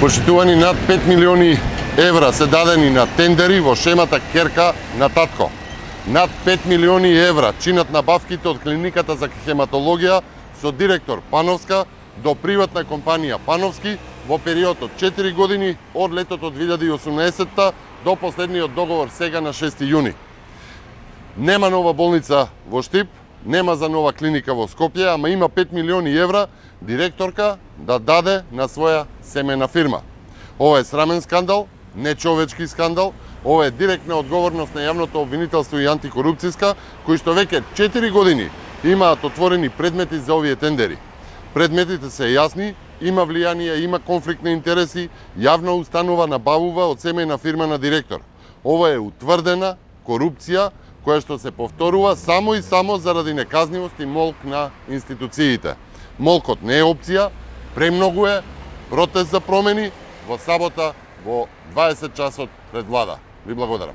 Почитувани, над 5 милиони евра се дадени на тендери во шемата Керка на Татко. Над 5 милиони евра чинат набавките од клиниката за хематологија со директор Пановска до приватна компанија Пановски во период од 4 години од летото 2018 до последниот договор сега на 6 јуни. Нема нова болница во Штип, нема за нова клиника во Скопје, ама има 5 милиони евра директорка да даде на своја семена фирма. Ова е срамен скандал, нечовечки скандал, ова е директна одговорност на јавното обвинителство и антикорупцијска, кои што веќе 4 години имаат отворени предмети за овие тендери. Предметите се јасни, има влијание, има конфликт на интереси, јавна установа набавува од семена фирма на директор. Ова е утврдена корупција која што се повторува само и само заради неказнивост и молк на институциите. Молкот не е опција, премногу е, протест за промени во сабота во 20 часот пред влада. Ви благодарам.